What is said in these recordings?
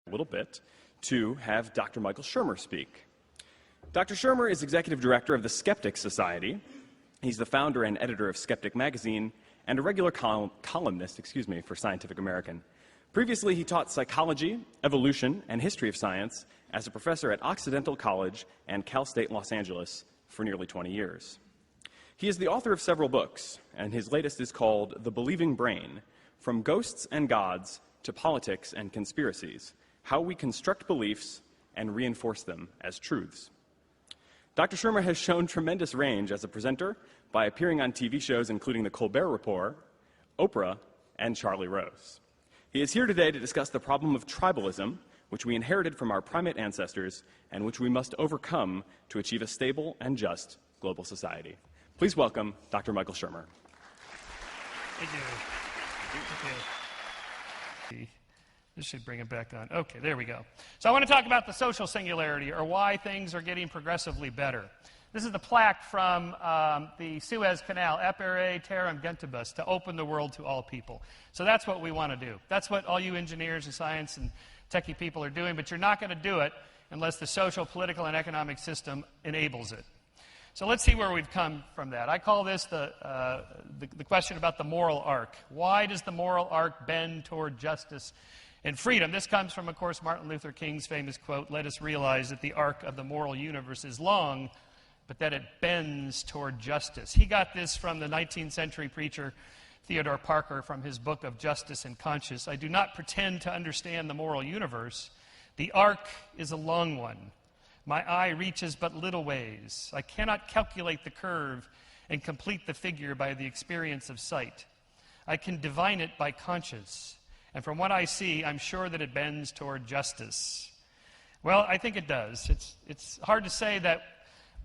a little bit to have Dr. Michael Shermer speak. Dr. Shermer is executive director of the Skeptic Society. He's the founder and editor of Skeptic Magazine and a regular columnist for Scientific American. Previously, he taught psychology, evolution, and history of science as a professor at Occidental College and Cal State Los Angeles for nearly 20 years. He is the author of several books, and his latest is called The Believing Brain: From Ghosts and Gods to Politics and Conspiracies, How We Construct Beliefs and Reinforce Them as Truths. Dr. Shermer has shown tremendous range as a presenter by appearing on TV shows including The Colbert Report, Oprah, and Charlie Rose. He is here today to discuss the problem of tribalism, which we inherited from our primate ancestors and which we must overcome to achieve a stable and just global society. Please welcome Dr. Michael Shermer. Thank you. This should bring it back on. Okay, there we go. So I want to talk about the social singularity, or why things are getting progressively better. This is the plaque from the Suez Canal, Apere Terram Gentibus, to open the world to all people. So that's what we want to do. That's what all you engineers and science and techie people are doing, but you're not going to do it unless the social, political, and economic system enables it. So let's see where we've come from that. I call this the question about the moral arc. Why does the moral arc bend toward justice and freedom? This comes from, of course, Martin Luther King's famous quote, "Let us realize that the arc of the moral universe is long, but that it bends toward justice." He got this from the 19th century preacher Theodore Parker from his book of Justice and Conscience. "I do not pretend to understand the moral universe. The arc is a long one. My eye reaches but little ways. I cannot calculate the curve and complete the figure by the experience of sight. I can divine it by conscience. And from what I see, I'm sure that it bends toward justice." Well, I think it does. It's hard to say that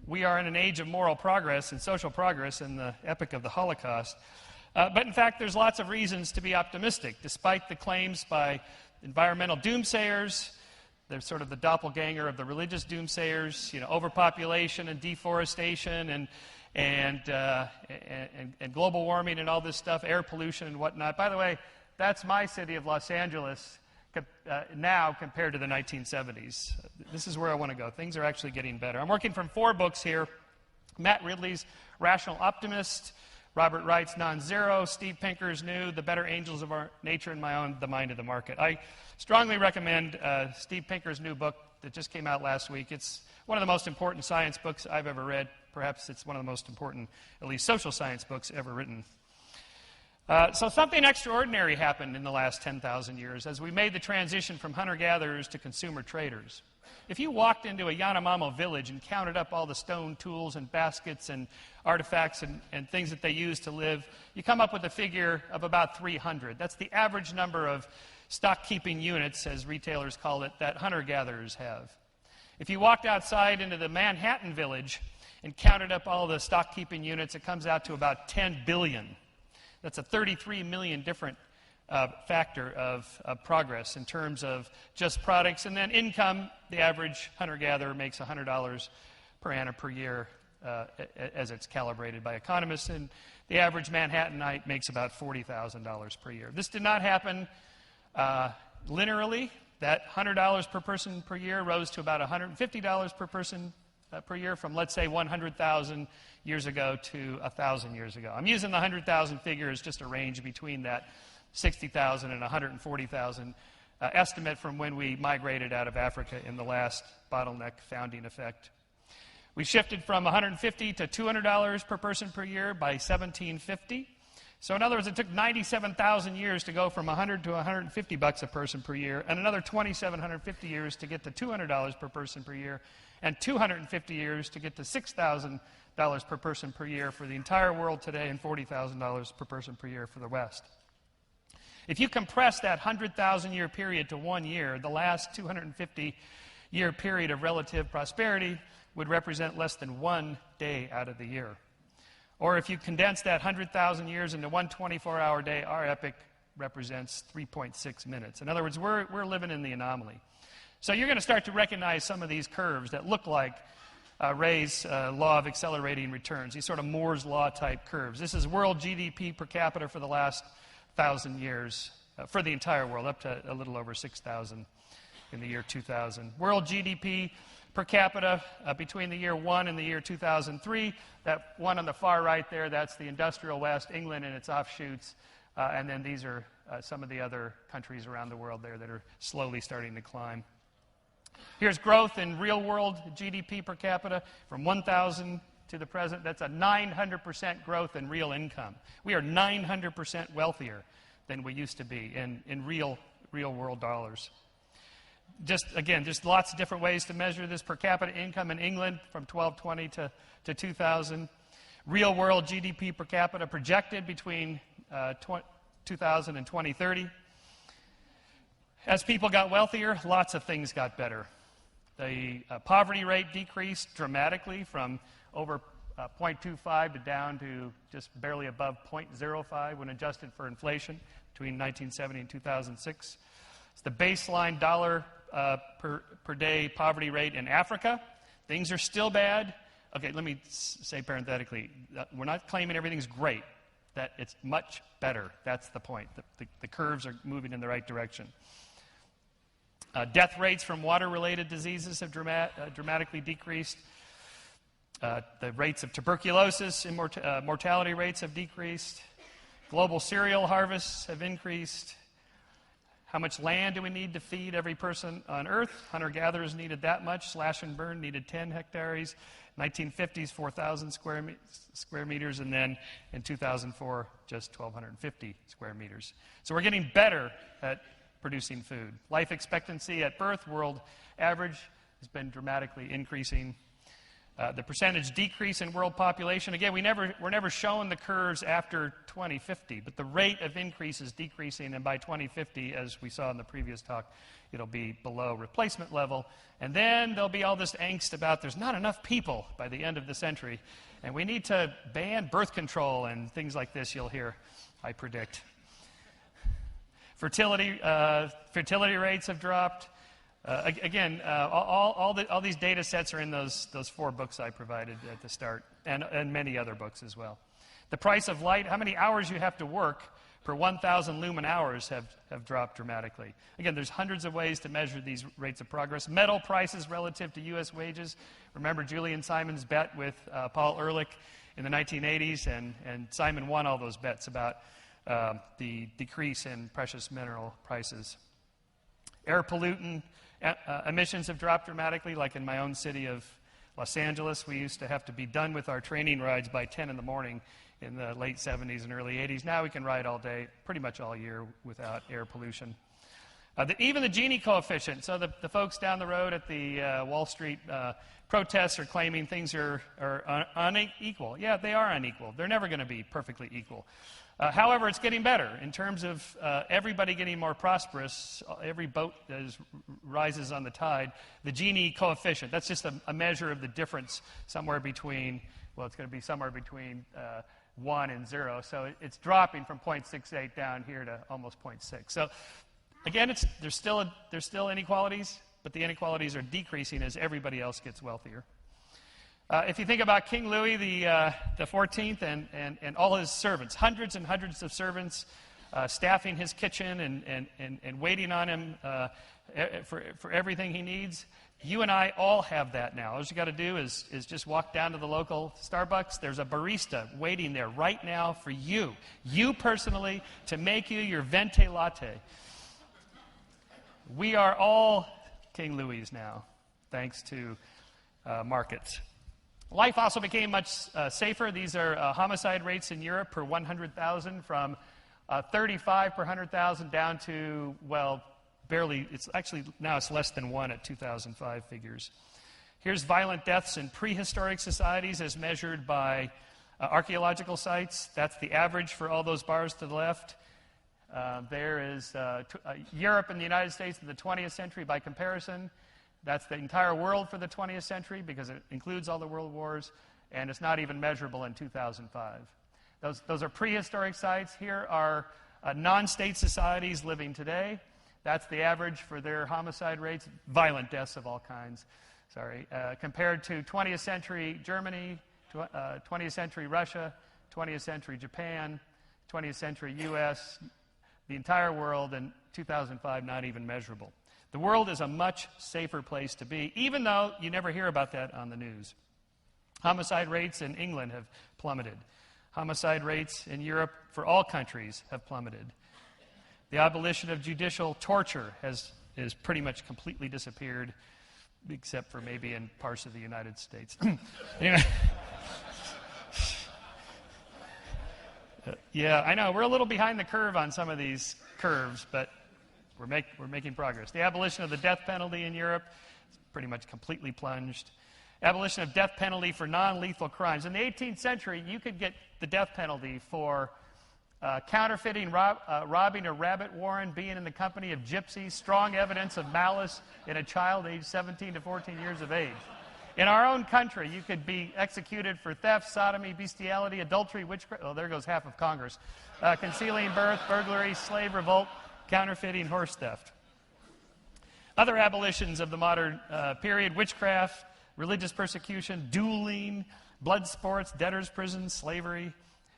we are in an age of moral progress and social progress in the epoch of the Holocaust. But in fact, there's lots of reasons to be optimistic, despite the claims by environmental doomsayers. They're sort of the doppelganger of the religious doomsayers, overpopulation and deforestation and global warming and all this stuff, air pollution and whatnot. By the way, that's my city of Los Angeles now compared to the 1970s. This is where I want to go. Things are actually getting better. I'm working from 4 books here. Matt Ridley's Rational Optimist, Robert Wright's Non-Zero, Steve Pinker's new The Better Angels of Our Nature, and my own The Mind of the Market. I strongly recommend Steve Pinker's new book that just came out last week. It's one of the most important science books I've ever read. Perhaps it's one of the most important, at least social science books ever written. So something extraordinary happened in the last 10,000 years as we made the transition from hunter-gatherers to consumer traders. If you walked into a Yanomamo village and counted up all the stone tools and baskets and artifacts and things that they use to live, you come up with a figure of about 300. That's the average number of stock-keeping units, as retailers call it, that hunter-gatherers have. If you walked outside into the Manhattan village and counted up all the stock-keeping units, it comes out to about 10 billion. That's a 33 million different factor of progress in terms of just products. And then income, the average hunter-gatherer makes $100 per annum per year as it's calibrated by economists. And the average Manhattanite makes about $40,000 per year. This did not happen linearly. That $100 per person per year rose to about $150 per person per year from, let's say, 100,000 years ago to 1,000 years ago. I'm using the 100,000 figure as just a range between that 60,000 and 140,000 estimate from when we migrated out of Africa in the last bottleneck founding effect. We shifted from $150 to $200 per person per year by 1750. So in other words, it took 97,000 years to go from $100 to $150 a person per year, and another 2,750 years to get to $200 per person per year, and 250 years to get to $6,000 per person per year for the entire world today, and $40,000 per person per year for the West. If you compress that 100,000-year period to 1 year, the last 250-year period of relative prosperity would represent less than 1 day out of the year. Or if you condense that 100,000 years into one 24-hour day, our epoch represents 3.6 minutes. In other words, we're living in the anomaly. So you're going to start to recognize some of these curves that look like Ray's law of accelerating returns, these sort of Moore's law type curves. This is world GDP per capita for the last 1,000 years, for the entire world, up to a little over 6,000 in the year 2000. World GDP per capita between the year 1 and the year 2003. That one on the far right there, that's the industrial West, England and its offshoots. And then these are some of the other countries around the world there that are slowly starting to climb. Here's growth in real world GDP per capita from 1,000 to the present. That's a 900% growth in real income. We are 900% wealthier than we used to be in real world dollars. Just lots of different ways to measure this. Per capita income in England from 1220 to 2000. Real world GDP per capita projected between 2000 and 2030. As people got wealthier, lots of things got better. The poverty rate decreased dramatically from over 0.25 to down to just barely above 0.05 when adjusted for inflation between 1970 and 2006. It's the baseline dollar per day poverty rate in Africa. Things are still bad. Okay, let me say parenthetically, we're not claiming everything's great. That it's much better. That's the point. The curves are moving in the right direction. Death rates from water-related diseases have dramatically decreased. The rates of tuberculosis and mortality rates have decreased. Global cereal harvests have increased. How much land do we need to feed every person on Earth? Hunter-gatherers needed that much. Slash and burn needed 10 hectares. 1950s, 4,000 square meters, and then in 2004, just 1,250 square meters. So we're getting better at producing food. Life expectancy at birth, world average, has been dramatically increasing. The percentage decrease in world population, again, we're never shown the curves after 2050, but the rate of increase is decreasing, and by 2050, as we saw in the previous talk, it'll be below replacement level. And then there'll be all this angst about there's not enough people by the end of the century, and we need to ban birth control and things like this you'll hear, I predict. Fertility rates have dropped. All these data sets are in those 4 books I provided at the start, and many other books as well. The price of light, how many hours you have to work per 1,000 lumen hours have dropped dramatically. Again, there's hundreds of ways to measure these rates of progress. Metal prices relative to U.S. wages. Remember Julian Simon's bet with Paul Ehrlich in the 1980s, and Simon won all those bets about the decrease in precious mineral prices. Air pollutant emissions have dropped dramatically, like in my own city of Los Angeles. We used to have to be done with our training rides by 10 in the morning in the late 70s and early 80s. Now we can ride all day, pretty much all year, without air pollution. Even the Gini coefficient, so the folks down the road at the Wall Street protests are claiming things are unequal. Yeah, they are unequal. They're never going to be perfectly equal. However, it's getting better in terms of everybody getting more prosperous. Every boat rises on the tide. The Gini coefficient, that's just a measure of the difference somewhere between, well, it's going to be somewhere between 1 and 0. So it's dropping from 0.68 down here to almost 0.6. So again, there's still inequalities, but the inequalities are decreasing as everybody else gets wealthier. If you think about King Louis the 14th and all his servants, hundreds and hundreds of servants staffing his kitchen and waiting on him for everything he needs, you and I all have that now. All you got to do is just walk down to the local Starbucks. There's a barista waiting there right now for you personally, to make you your venti latte. We are all King Louis now, thanks to markets. Life also became much safer. These are homicide rates in Europe per 100,000 from 35 per 100,000 down to, well, barely, now it's less than 1 at 2005 figures. Here's violent deaths in prehistoric societies as measured by archaeological sites. That's the average for all those bars to the left. There is Europe and the United States in the 20th century by comparison. That's the entire world for the 20th century because it includes all the world wars, and it's not even measurable in 2005. Those are prehistoric sites. Here are non-state societies living today. That's the average for their homicide rates, violent deaths of all kinds, compared to 20th century Germany, 20th century Russia, 20th century Japan, 20th century U.S., the entire world, and 2005 not even measurable. The world is a much safer place to be, even though you never hear about that on the news. Homicide rates in England have plummeted. Homicide rates in Europe for all countries have plummeted. The abolition of judicial torture is pretty much completely disappeared, except for maybe in parts of the United States. Anyway. Yeah, I know. We're a little behind the curve on some of these curves, but we're making progress. The abolition of the death penalty in Europe is pretty much completely plunged. Abolition of death penalty for non-lethal crimes. In the 18th century, you could get the death penalty for counterfeiting, robbing a rabbit warren, being in the company of gypsies, strong evidence of malice in a child aged 17 to 14 years of age. In our own country, you could be executed for theft, sodomy, bestiality, adultery, witchcraft. Oh, there goes half of Congress. Concealing birth, burglary, slave revolt, counterfeiting, horse theft. Other abolitions of the modern period: witchcraft, religious persecution, dueling, blood sports, debtors' prisons, slavery.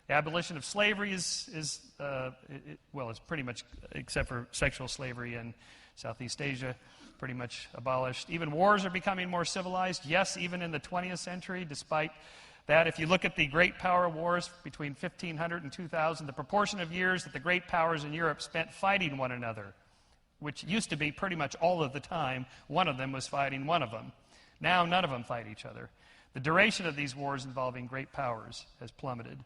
The abolition of slavery is pretty much, except for sexual slavery in Southeast Asia, pretty much abolished. Even wars are becoming more civilized. Yes, even in the 20th century, despite that, if you look at the great power wars between 1500 and 2000, the proportion of years that the great powers in Europe spent fighting one another, which used to be pretty much all of the time, one of them was fighting one of them. Now none of them fight each other. The duration of these wars involving great powers has plummeted.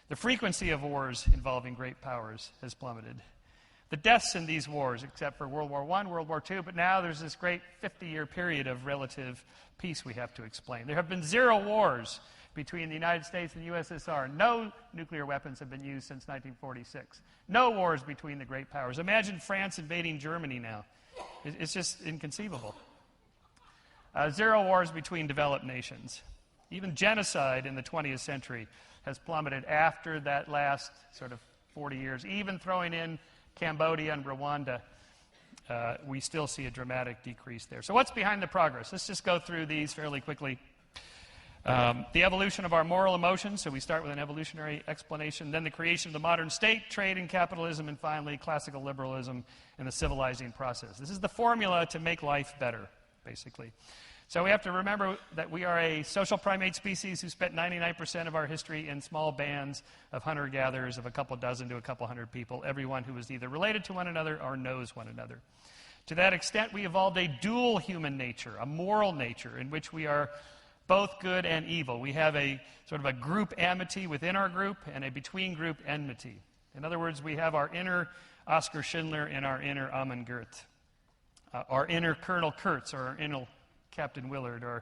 The frequency of wars involving great powers has plummeted. The deaths in these wars, except for World War I, World War II, but now there's this great 50-year period of relative peace we have to explain. There have been 0 wars between the United States and the USSR. No nuclear weapons have been used since 1946. No wars between the great powers. Imagine France invading Germany now. It's just inconceivable. 0 wars between developed nations. Even genocide in the 20th century has plummeted after that last sort of 40 years. Even throwing in Cambodia and Rwanda, we still see a dramatic decrease there. So what's behind the progress? Let's just go through these fairly quickly. The evolution of our moral emotions, so we start with an evolutionary explanation, then the creation of the modern state, trade and capitalism, and finally classical liberalism and the civilizing process. This is the formula to make life better, basically. So we have to remember that we are a social primate species who spent 99% of our history in small bands of hunter-gatherers of a couple dozen to a couple hundred people, everyone who was either related to one another or knows one another. To that extent, we evolved a dual human nature, a moral nature, in which we are both good and evil. We have a sort of a group amity within our group and a between-group enmity. In other words, we have our inner Oskar Schindler and our inner Amon Goeth, our inner Colonel Kurtz, or our inner Captain Willard, or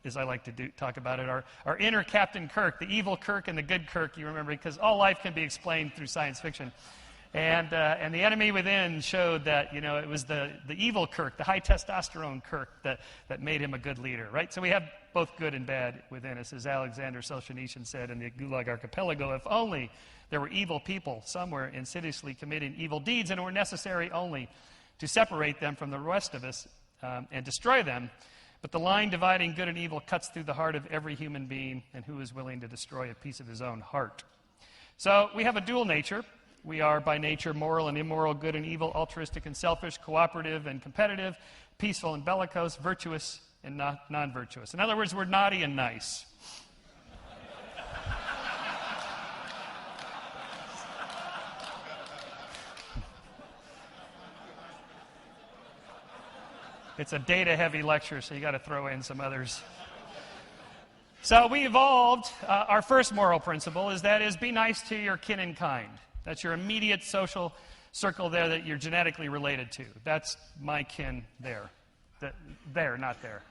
as I like to talk about it, our inner Captain Kirk, the evil Kirk and the good Kirk, you remember, because all life can be explained through science fiction. And the enemy within showed that, it was the evil Kirk, the high testosterone Kirk that made him a good leader, right? So we have both good and bad within us, as Alexander Solzhenitsyn said in the Gulag Archipelago. If only there were evil people somewhere insidiously committing evil deeds, and it were necessary only to separate them from the rest of us and destroy them. But the line dividing good and evil cuts through the heart of every human being, and who is willing to destroy a piece of his own heart? So we have a dual nature. We are by nature moral and immoral, good and evil, altruistic and selfish, cooperative and competitive, peaceful and bellicose, virtuous and non-virtuous. In other words, we're naughty and nice. It's a data-heavy lecture, so you got to throw in some others. So we evolved. Our first moral principle is be nice to your kin and kind. That's your immediate social circle there that you're genetically related to. That's my kin there. There, not there.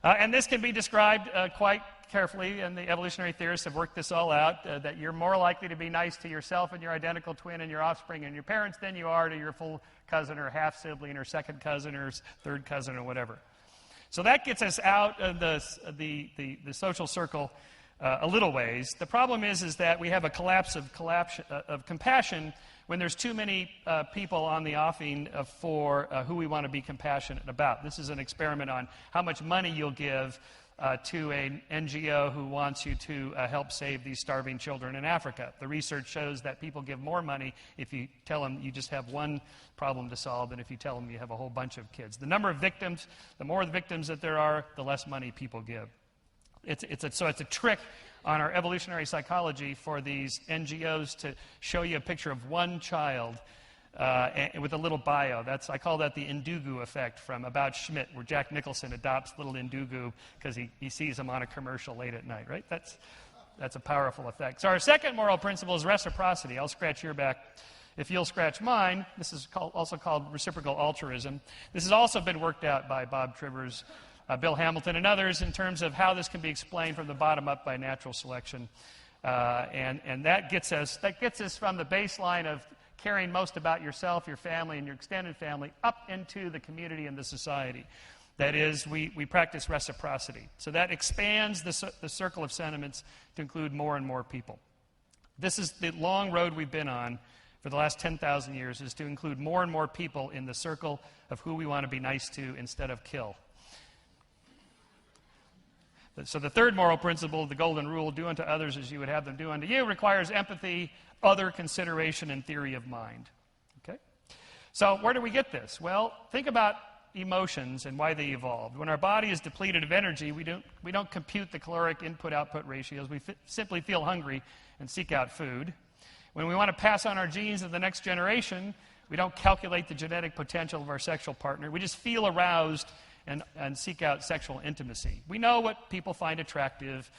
And this can be described quite carefully, and the evolutionary theorists have worked this all out, that you're more likely to be nice to yourself and your identical twin and your offspring and your parents than you are to your full cousin or half-sibling or second cousin or third cousin or whatever. So that gets us out of the social circle a little ways. The problem is that we have a collapse of compassion when there's too many people on the offing for who we want to be compassionate about. This is an experiment on how much money you'll give to an NGO who wants you to help save these starving children in Africa. The research shows that people give more money if you tell them you just have one problem to solve than if you tell them you have a whole bunch of kids. The number of victims, the more victims that there are, the less money people give. So it's a trick on our evolutionary psychology for these NGOs to show you a picture of one child with a little bio. I call that the Indugu effect from About Schmidt, where Jack Nicholson adopts little Indugu because he sees him on a commercial late at night, right? That's a powerful effect. So our second moral principle is reciprocity. I'll scratch your back if you'll scratch mine. This is also called reciprocal altruism. This has also been worked out by Bob Trivers, Bill Hamilton, and others in terms of how this can be explained from the bottom up by natural selection. And that gets us from the baseline of caring most about yourself, your family, and your extended family up into the community and the society. That is, we practice reciprocity. So that expands the circle of sentiments to include more and more people. This is the long road we've been on for the last 10,000 years, is to include more and more people in the circle of who we want to be nice to instead of kill. So the third moral principle, the golden rule, do unto others as you would have them do unto you, requires empathy, other consideration, and theory of mind. Okay? So where do we get this? Well, think about emotions and why they evolved. When our body is depleted of energy, we don't compute the caloric input-output ratios. We simply feel hungry and seek out food. When we want to pass on our genes to the next generation, we don't calculate the genetic potential of our sexual partner. We just feel aroused and seek out sexual intimacy. We know what people find attractive,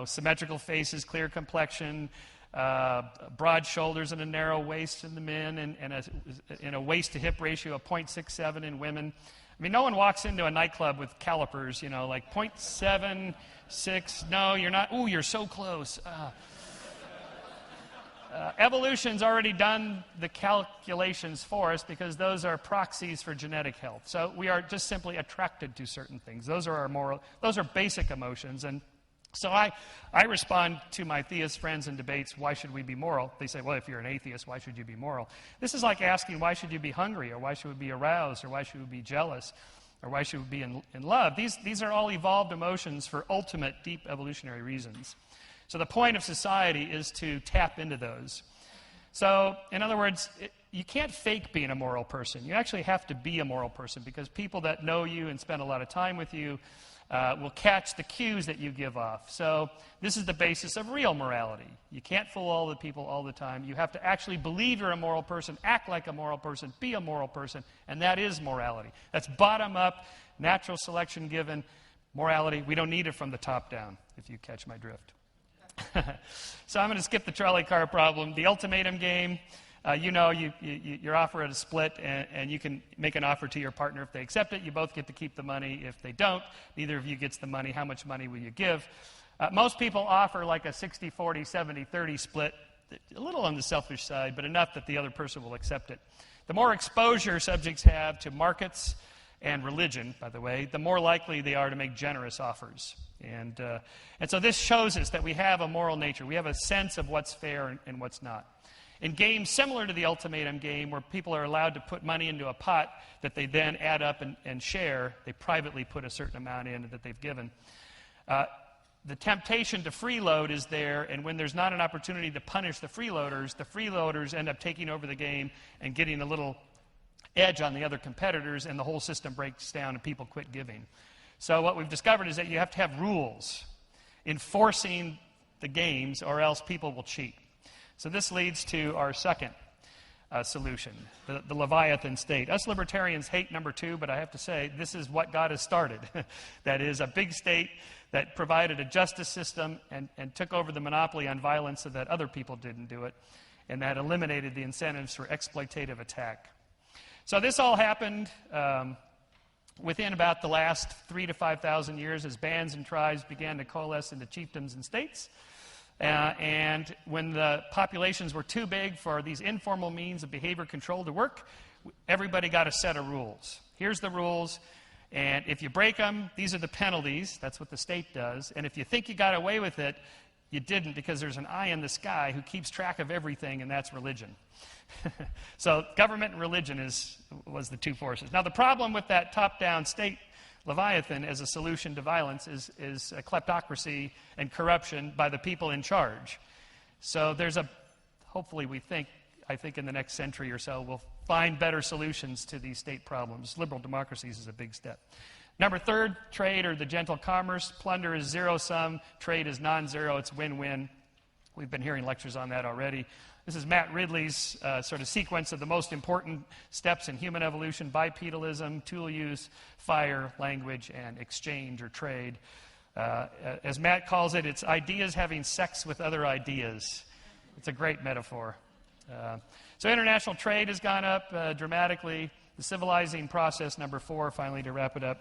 symmetrical faces, clear complexion, broad shoulders and a narrow waist in the men, and a waist-to-hip ratio of 0.67 in women. I mean, no one walks into a nightclub with calipers, like 0.76. No, you're not. Ooh, you're so close. Evolution's already done the calculations for us because those are proxies for genetic health. So we are just simply attracted to certain things. Those are basic emotions. And so I respond to my theist friends in debates, why should we be moral? They say, well, if you're an atheist, why should you be moral? This is like asking, why should you be hungry? Or why should we be aroused? Or why should we be jealous? Or why should we be in love? These are all evolved emotions for ultimate deep evolutionary reasons. So the point of society is to tap into those. So, in other words, you can't fake being a moral person. You actually have to be a moral person because people that know you and spend a lot of time with you will catch the cues that you give off. So this is the basis of real morality. You can't fool all the people all the time. You have to actually believe you're a moral person, act like a moral person, be a moral person, and that is morality. That's bottom-up, natural selection given morality. We don't need it from the top down, if you catch my drift. So I'm going to skip the trolley car problem. The ultimatum game, you're offered a split, and you can make an offer to your partner. If they accept it, you both get to keep the money. If they don't, neither of you gets the money. How much money will you give? Most people offer like a 60-40, 70-30 split, a little on the selfish side, but enough that the other person will accept it. The more exposure subjects have to markets and religion, by the way, the more likely they are to make generous offers. And so this shows us that we have a moral nature. We have a sense of what's fair and what's not. In games similar to the ultimatum game, where people are allowed to put money into a pot that they then add up and share, they privately put a certain amount in that they've given. The temptation to freeload is there, and when there's not an opportunity to punish the freeloaders end up taking over the game and getting a little edge on the other competitors, and the whole system breaks down and people quit giving. So what we've discovered is that you have to have rules enforcing the games, or else people will cheat. So this leads to our second solution, the Leviathan state. Us libertarians hate number 2, but I have to say this is what God has started. That is a big state that provided a justice system and took over the monopoly on violence so that other people didn't do it, and that eliminated the incentives for exploitative attack. So this all happened within about the last 3,000 to 5,000 years as bands and tribes began to coalesce into chiefdoms and states. And when the populations were too big for these informal means of behavior control to work, everybody got a set of rules. Here's the rules, and if you break them, these are the penalties. That's what the state does. And if you think you got away with it, you didn't, because there's an eye in the sky who keeps track of everything, and that's religion. So government and religion was the two forces. Now the problem with that top-down state Leviathan as a solution to violence is a kleptocracy and corruption by the people in charge. So there's hopefully I think in the next century or so, we'll find better solutions to these state problems. Liberal democracies is a big step. Number third, trade or the gentle commerce. Plunder is zero-sum. Trade is non-zero. It's win-win. We've been hearing lectures on that already. This is Matt Ridley's sort of sequence of the most important steps in human evolution: bipedalism, tool use, fire, language, and exchange or trade. As Matt calls it, it's ideas having sex with other ideas. It's a great metaphor. So international trade has gone up dramatically. The civilizing process, number 4, finally to wrap it up.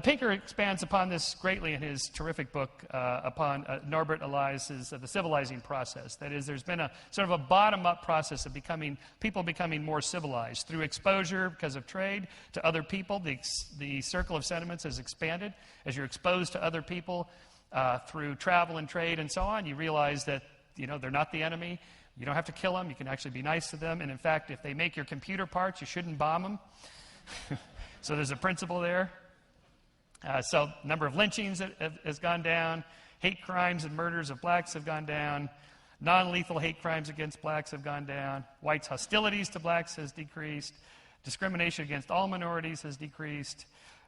Pinker expands upon this greatly in his terrific book upon Norbert Elias's The Civilizing Process. That is, there's been a sort of a bottom-up process of people becoming more civilized through exposure because of trade to other people. The circle of sentiments has expanded. As you're exposed to other people through travel and trade and so on, you realize that they're not the enemy. You don't have to kill them. You can actually be nice to them. And in fact, if they make your computer parts, you shouldn't bomb them. So there's a principle there. So number of lynchings has gone down. Hate crimes and murders of blacks have gone down. Non-lethal hate crimes against blacks have gone down. Whites' hostilities to blacks has decreased. Discrimination against all minorities has decreased.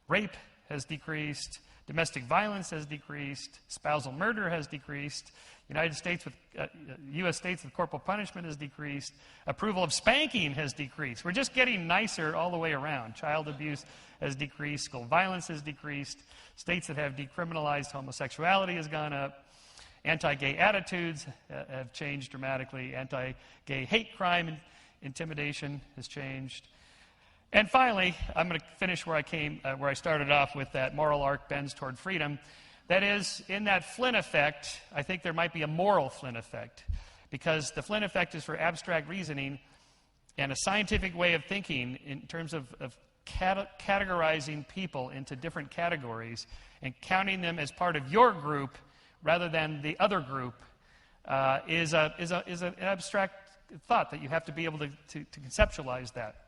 Rape has decreased. Domestic violence has decreased. Spousal murder has decreased. U.S. states with corporal punishment has decreased. Approval of spanking has decreased. We're just getting nicer all the way around. Child abuse has decreased. School violence has decreased. States that have decriminalized homosexuality has gone up. Anti-gay attitudes have changed dramatically. Anti-gay hate crime and intimidation has changed. And finally, I'm going to finish where I started off with that moral arc bends toward freedom. That is, in that Flynn effect, I think there might be a moral Flynn effect, because the Flynn effect is for abstract reasoning and a scientific way of thinking in terms of categorizing people into different categories and counting them as part of your group rather than the other group is an abstract thought that you have to be able to conceptualize that.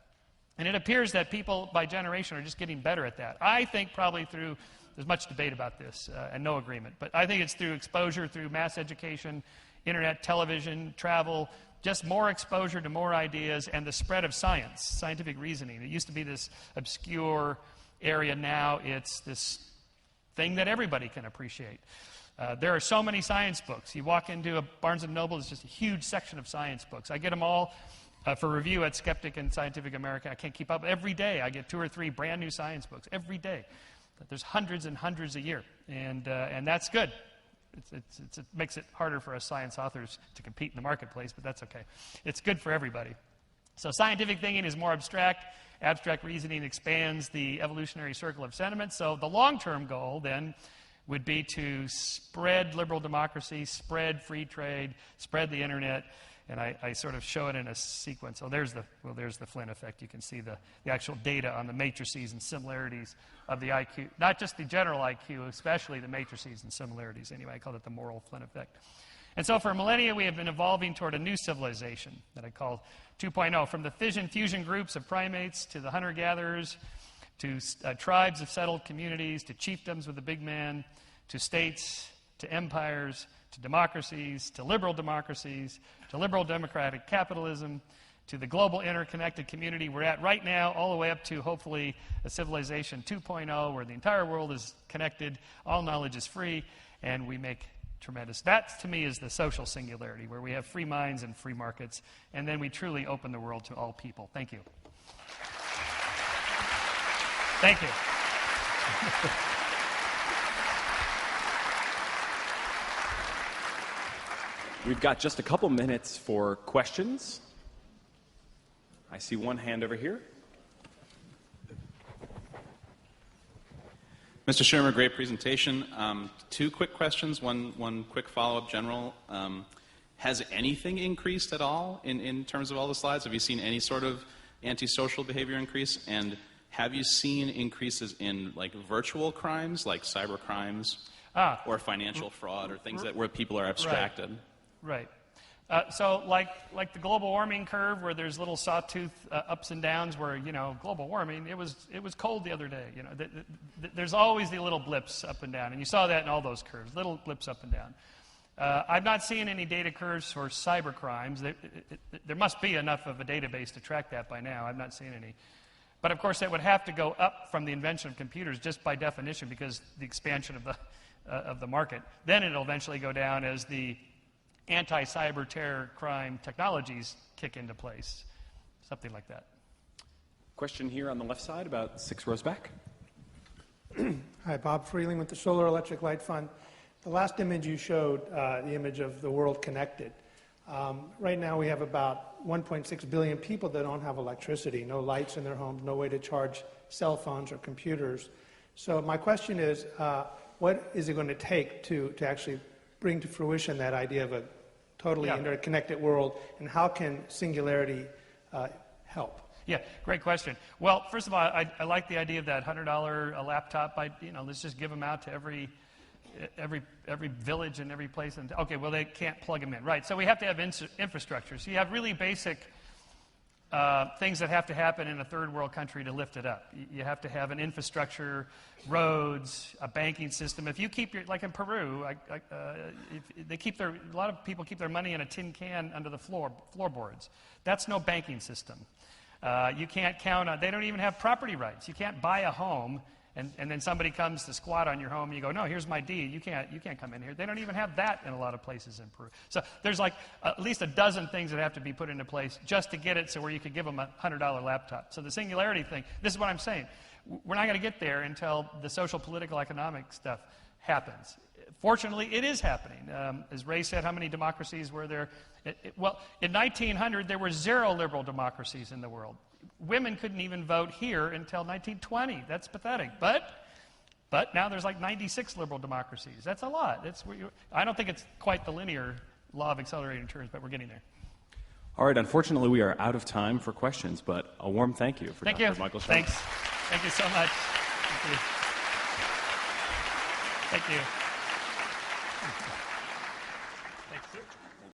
And it appears that people by generation are just getting better at that. I think probably there's much debate about this and no agreement, but I think it's through exposure, through mass education, internet, television, travel, just more exposure to more ideas and the spread of science, scientific reasoning. It used to be this obscure area. Now it's this thing that everybody can appreciate. There are so many science books. You walk into a Barnes & Noble, it's just a huge section of science books. I get them all for review at Skeptic and Scientific American. I can't keep up. Every day I get 2 or 3 brand new science books. Every day. There's hundreds and hundreds a year. And that's good. It makes it harder for us science authors to compete in the marketplace, but that's okay. It's good for everybody. So scientific thinking is more abstract. Abstract reasoning expands the evolutionary circle of sentiment. So the long-term goal, then, would be to spread liberal democracy, spread free trade, spread the internet. And I sort of show it in a sequence. So there's the Flynn effect. You can see the actual data on the matrices and similarities of the IQ. Not just the general IQ, especially the matrices and similarities. Anyway, I call it the moral Flynn effect. And so for millennia, we have been evolving toward a new civilization that I call 2.0. From the fission-fusion groups of primates to the hunter-gatherers, to tribes of settled communities, to chiefdoms with the big man, to states, to empires, to democracies, to liberal democracies, to liberal democratic capitalism, to the global interconnected community we're at right now, all the way up to, hopefully, a civilization 2.0 where the entire world is connected, all knowledge is free, and we make tremendous. That, to me, is the social singularity, where we have free minds and free markets, and then we truly open the world to all people. Thank you. Thank you. We've got just a couple minutes for questions. I see one hand over here. Mr. Shermer, great presentation. 2 quick questions, one quick follow-up general. Has anything increased at all in terms of all the slides? Have you seen any sort of antisocial behavior increase? And have you seen increases in virtual crimes, like cyber crimes, or financial fraud, or things where people are abstracted? Right. So like the global warming curve, where there's little sawtooth ups and downs, where global warming, it was cold the other day. There's always the little blips up and down, and you saw that in all those curves, little blips up and down. I've not seen any data curves for cyber crimes. There must be enough of a database to track that by now. I've not seen any. But of course, that would have to go up from the invention of computers, just by definition, because the expansion of the market. Then it'll eventually go down as the anti-cyber terror crime technologies kick into place, something like that. Question here on the left side, about 6 rows back. Hi, Bob Freeling with the Solar Electric Light Fund. The last image you showed, the image of the world connected. Right now we have about 1.6 billion people that don't have electricity, no lights in their homes, no way to charge cell phones or computers. So my question is, what is it going to take to actually bring to fruition that idea of a totally interconnected world, and how can Singularity help? Yeah, great question. Well, first of all, I like the idea of that $100 laptop. Let's just give them out to every village and every place. And okay, well, they can't plug them in, right? So we have to have infrastructure. So you have really basic things that have to happen in a third world country to lift it up. You have to have an infrastructure, roads, a banking system. If you keep like in Peru, a lot of people keep their money in a tin can under the floorboards. That's no banking system. You can't count on. They don't even have property rights. You can't buy a home and then somebody comes to squat on your home and you go, no, here's my deed. You can't come in here. They don't even have that in a lot of places in Peru. So there's like at least a dozen things that have to be put into place just to get it so where you could give them a $100 laptop. So the Singularity thing, this is what I'm saying. We're not going to get there until the social, political, economic stuff happens. Fortunately, it is happening. As Ray said, how many democracies were there? Well, in 1900, there were 0 liberal democracies in the world. Women couldn't even vote here until 1920. That's pathetic. But now there's like 96 liberal democracies. That's a lot. I don't think it's quite the linear law of accelerating returns, but we're getting there. All right, unfortunately, we are out of time for questions, but a warm thank you for Dr. Michael Shermer. Thanks. Thank you so much. Thank you. Thank you.